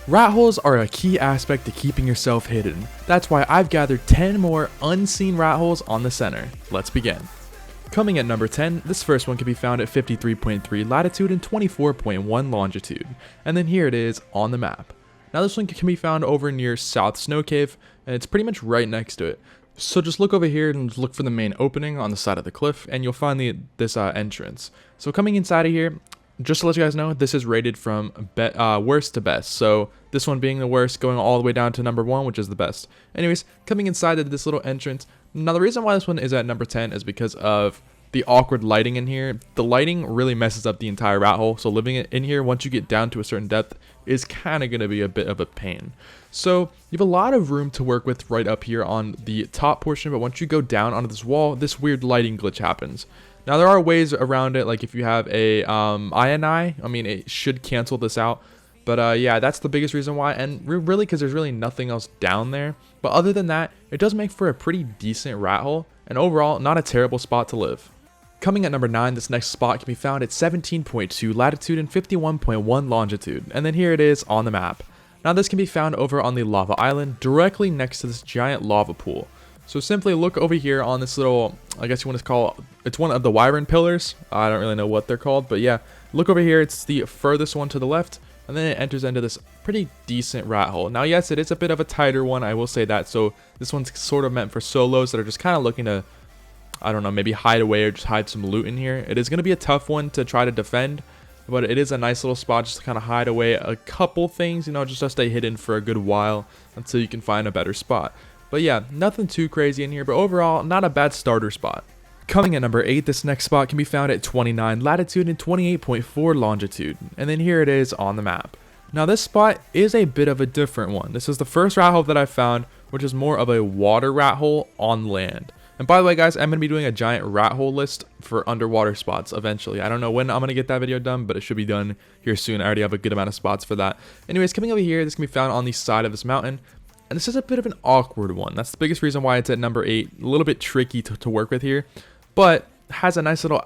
Rat holes are a key aspect to keeping yourself hidden. That's why I've gathered 10 more unseen rat holes on the center. Let's begin. Coming at number 10, this first one can be found at 53.3 latitude and 24.1 longitude. And then here it is on the map. Now this one can be found over near South Snow Cave, and it's pretty much right next to it. So just look over here and look for the main opening on the side of the cliff, and you'll find this entrance. So coming inside of here, just to let you guys know, this is rated from worst to best. So this one being the worst, going all the way down to number 1, which is the best. Anyways, coming inside of this little entrance. Now the reason why this one is at number 10 is because of the awkward lighting in here. The lighting really messes up the entire rat hole. So living in here, once you get down to a certain depth, is kind of going to be a bit of a pain. So you have a lot of room to work with right up here on the top portion. But once you go down onto this wall, this weird lighting glitch happens. Now there are ways around it, like if you have a INI, I mean it should cancel this out. But yeah, that's the biggest reason why, and really because there's really nothing else down there. But other than that, it does make for a pretty decent rat hole, and overall, not a terrible spot to live. Coming at number 9, this next spot can be found at 17.2 latitude and 51.1 longitude, and then here it is on the map. Now this can be found over on the lava island, directly next to this giant lava pool. So simply look over here on this little, I guess you want to call it's one of the wyvern pillars. I don't really know what they're called, but yeah, look over here. It's the furthest one to the left, and then it enters into this pretty decent rat hole. Now, yes, it is a bit of a tighter one, I will say that. So this one's sort of meant for solos that are just kind of looking to, I don't know, maybe hide away or just hide some loot in here. It is going to be a tough one to try to defend, but it is a nice little spot just to kind of hide away a couple things, you know, just to stay hidden for a good while until you can find a better spot. But yeah, nothing too crazy in here, but overall, not a bad starter spot. Coming at number 8, this next spot can be found at 29 latitude and 28.4 longitude, and then here it is on the map. Now this spot is a bit of a different one. This is the first rat hole that I found, which is more of a water rat hole on land. And by the way, guys, I'm going to be doing a giant rat hole list for underwater spots eventually. I don't know when I'm going to get that video done, but it should be done here soon. I already have a good amount of spots for that. Anyways, coming over here, this can be found on the side of this mountain. And this is a bit of an awkward one. That's the biggest reason why it's at number 8. A little bit tricky to work with here, but has a nice little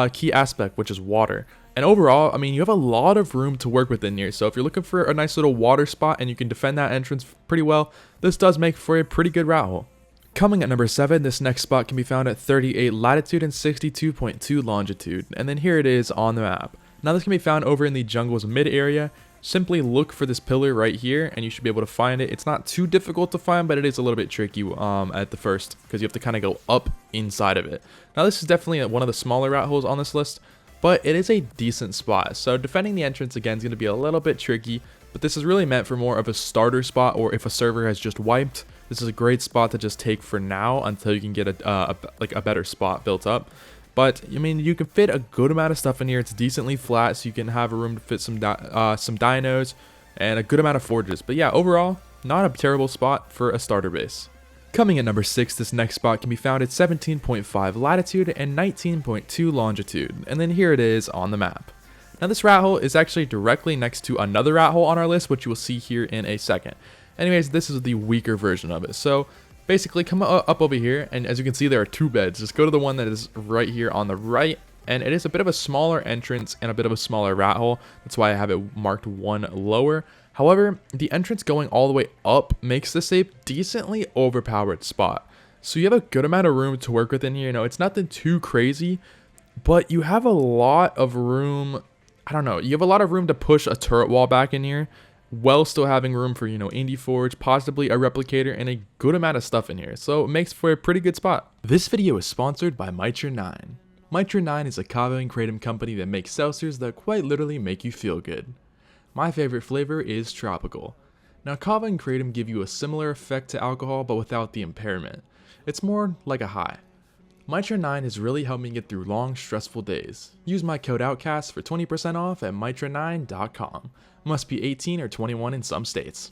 key aspect, which is water. And overall, I mean, you have a lot of room to work with in here. So if you're looking for a nice little water spot and you can defend that entrance pretty well, this does make for a pretty good rat hole. Coming at number 7, this next spot can be found at 38 latitude and 62.2 longitude. And then here it is on the map. Now this can be found over in the jungle's mid area. Simply look for this pillar right here and you should be able to find it. It's not too difficult to find, but it is a little bit tricky at the first because you have to kind of go up inside of it. Now this is definitely one of the smaller rat holes on this list, but it is a decent spot. So defending the entrance again is going to be a little bit tricky, but this is really meant for more of a starter spot, or if a server has just wiped, this is a great spot to just take for now until you can get a better spot built up. But I mean, you can fit a good amount of stuff in here. It's decently flat, so you can have a room to fit some dinos and a good amount of forges. But yeah, overall, not a terrible spot for a starter base. Coming at number 6, this next spot can be found at 17.5 latitude and 19.2 longitude, and then here it is on the map. Now this rat hole is actually directly next to another rat hole on our list, which you will see here in a second. Anyways, this is the weaker version of it. So basically, come up over here, and as you can see, there are 2 beds. Just go to the one that is right here on the right, and it is a bit of a smaller entrance and a bit of a smaller rat hole. That's why I have it marked 1 lower. However, the entrance going all the way up makes this a decently overpowered spot. So you have a good amount of room to work with in here. You know, it's nothing too crazy, but you have a lot of room. I don't know. You have a lot of room to push a turret wall back in here, while still having room for, you know, Indie Forge, possibly a replicator, and a good amount of stuff in here. So it makes for a pretty good spot. This video is sponsored by Mitra 9. Mitra 9 is a kava and kratom company that makes seltzers that quite literally make you feel good. My favorite flavor is tropical. Now, kava and kratom give you a similar effect to alcohol, but without the impairment. It's more like a high. Mitra 9 has really helped me get through long, stressful days. Use my code Outcasts for 20% off at mitra9.com. Must be 18 or 21 in some states.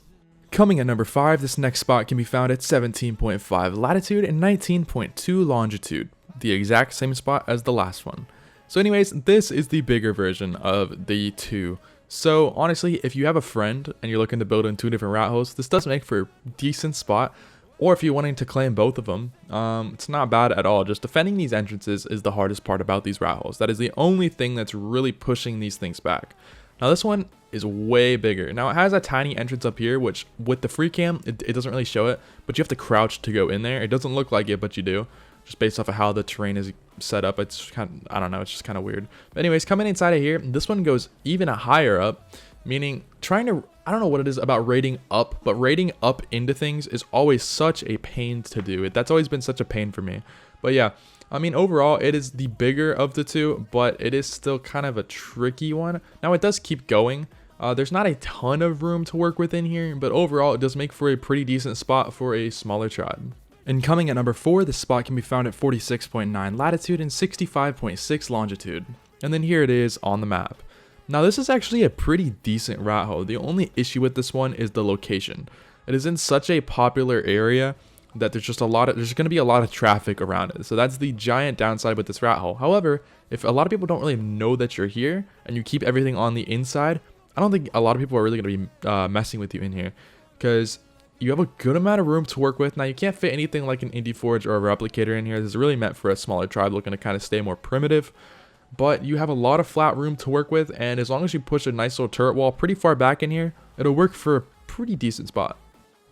Coming at number 5, this next spot can be found at 17.5 latitude and 19.2 longitude. The exact same spot as the last one. So anyways, this is the bigger version of the 2. So honestly, if you have a friend and you're looking to build in 2 different rat holes, this does make for a decent spot. Or if you're wanting to claim both of them, it's not bad at all. Just defending these entrances is the hardest part about these rat holes. That is the only thing that's really pushing these things back. Now this one is way bigger. Now it has a tiny entrance up here, which with the free cam, it doesn't really show it, but you have to crouch to go in there. It doesn't look like it, but you do, just based off of how the terrain is set up. It's kind of, I don't know, it's just kind of weird. But anyways, coming inside of here, this one goes even higher up, meaning trying to, I don't know what it is about raiding up, but raiding up into things is always such a pain to do. That's always been such a pain for me. But yeah, I mean, overall, it is the bigger of the two, but it is still kind of a tricky one. Now, it does keep going. There's not a ton of room to work with in here, but overall, it does make for a pretty decent spot for a smaller tribe. And coming at number 4, this spot can be found at 46.9 latitude and 65.6 longitude. And then here it is on the map. Now, this is actually a pretty decent rat hole. The only issue with this one is the location. It is in such a popular area that there's going to be a lot of traffic around it. So that's the giant downside with this rat hole. However, if a lot of people don't really know that you're here and you keep everything on the inside, I don't think a lot of people are really going to be messing with you in here, because you have a good amount of room to work with. Now, you can't fit anything like an indie forge or a replicator in here. This is really meant for a smaller tribe looking to kind of stay more primitive, but you have a lot of flat room to work with, and as long as you push a nice little turret wall pretty far back in here, it'll work for a pretty decent spot.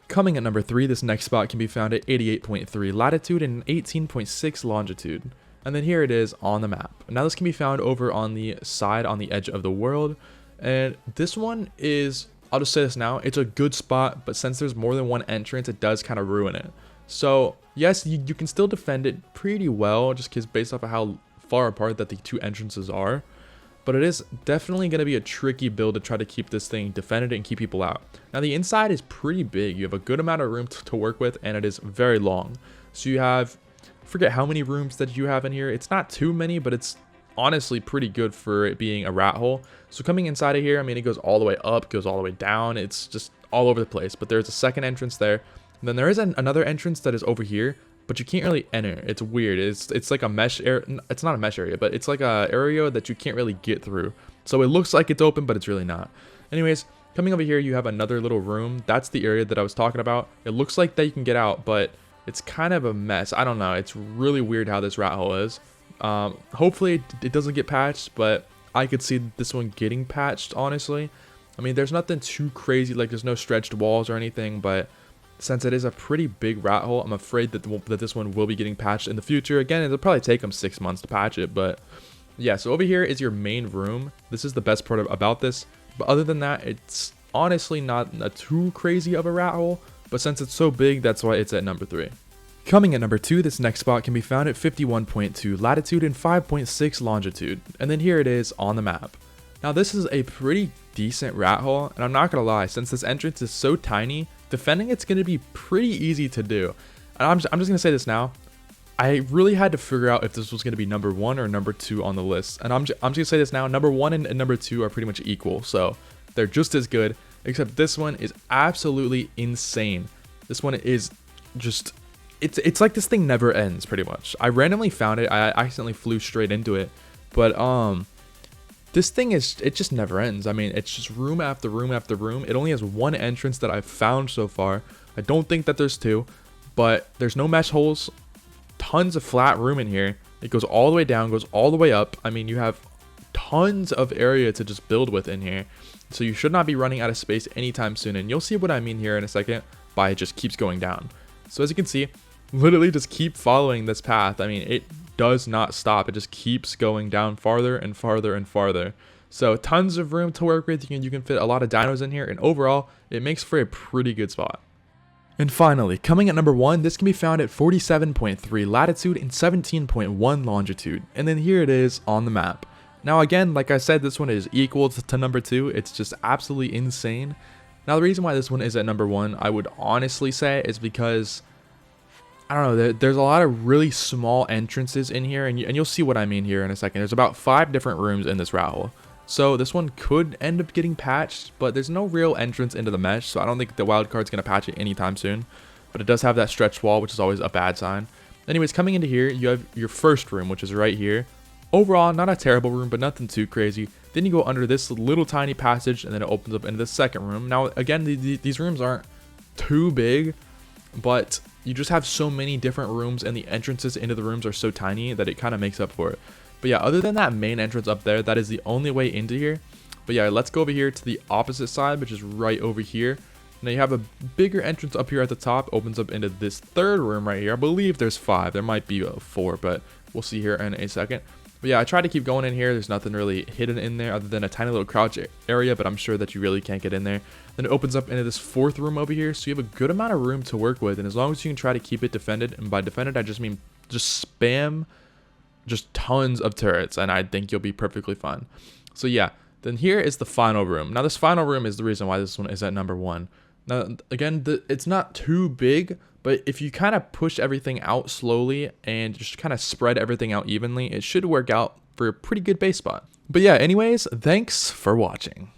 Coming at number 3, this next spot can be found at 88.3 latitude and 18.6 longitude. And then here it is on the map. Now this can be found over on the side on the edge of the world. And this one is, I'll just say this now, it's a good spot, but since there's more than one entrance, it does kind of ruin it. So yes, you can still defend it pretty well, just because based off of how far apart that the two entrances are. But it is definitely going to be a tricky build to try to keep this thing defended and keep people out. Now the inside is pretty big. You have a good amount of room to work with, and it is very long. So you have, I forget how many rooms that you have in here. It's not too many, but it's honestly pretty good for it being a rat hole. So coming inside of here, I mean, it goes all the way up, goes all the way down. It's just all over the place. But there's a second entrance there. And then there is another entrance that is over here, but you can't really enter. It's weird. It's like a mesh area. It's not a mesh area, but it's like a area that you can't really get through. So it looks like it's open, but it's really not. Anyways, coming over here, you have another little room. That's the area that I was talking about. It looks like that you can get out, but it's kind of a mess. I don't know. It's really weird how this rat hole is. Hopefully it doesn't get patched, but I could see this one getting patched, honestly. I mean, there's nothing too crazy, like there's no stretched walls or anything, but since it is a pretty big rat hole, I'm afraid that this one will be getting patched in the future. Again, it'll probably take them 6 months to patch it, but yeah. So over here is your main room. This is the best part about this, but other than that, it's honestly not a too crazy of a rat hole, but since it's so big, that's why it's at number 3. Coming at number 2, this next spot can be found at 51.2 latitude and 5.6 longitude, and then here it is on the map. Now this is a pretty decent rat hole, and I'm not gonna lie, since this entrance is so tiny, defending it's going to be pretty easy to do. And I'm just going to say this now. I really had to figure out if this was going to be number 1 or number 2 on the list. And I'm just going to say this now. Number 1 and number 2 are pretty much equal. So they're just as good, except this one is absolutely insane. This one is just, it's like this thing never ends pretty much. I randomly found it. I accidentally flew straight into it. But this thing it just never ends. I mean, it's just room after room after room. It only has one entrance that I've found so far. I don't think that there's 2, but there's no mesh holes. Tons of flat room in here. It goes all the way down, goes all the way up. I mean, you have tons of area to just build with in here. So you should not be running out of space anytime soon. And you'll see what I mean here in a second by it just keeps going down. So as you can see, literally just keep following this path. I mean, it does not stop. It just keeps going down farther and farther and farther. So tons of room to work with. You can fit a lot of dinos in here, and overall it makes for a pretty good spot. And finally, coming at number 1, this can be found at 47.3 latitude and 17.1 longitude, and then here it is on the map. Now again, like I said, this one is equal to number 2. It's just absolutely insane. Now the reason why this one is at number 1, I would honestly say, is because I don't know, there's a lot of really small entrances in here, and you'll see what I mean here in a second. There's about 5 different rooms in this rat hole. So this one could end up getting patched, but there's no real entrance into the mesh, so I don't think the wildcard's going to patch it anytime soon. But it does have that stretched wall, which is always a bad sign. Anyways, coming into here, you have your first room, which is right here. Overall, not a terrible room, but nothing too crazy. Then you go under this little tiny passage, and then it opens up into the second room. Now, again, these rooms aren't too big, but you just have so many different rooms, and the entrances into the rooms are so tiny that it kind of makes up for it. But yeah, other than that main entrance up there, that is the only way into here. But yeah, let's go over here to the opposite side, which is right over here. Now you have a bigger entrance up here at the top, opens up into this third room right here. I believe there's 5. There might be 4, but we'll see here in a second. But yeah, I tried to keep going in here. There's nothing really hidden in there other than a tiny little crouch area, but I'm sure that you really can't get in there. Then it opens up into this 4th room over here, so you have a good amount of room to work with. And as long as you can try to keep it defended, and by defended I just mean just spam just tons of turrets, and I think you'll be perfectly fine. So yeah, then here is the final room. Now this final room is the reason why this one is at number 1. Now, again, it's not too big, but if you kind of push everything out slowly and just kind of spread everything out evenly, it should work out for a pretty good base spot. But yeah, anyways, thanks for watching.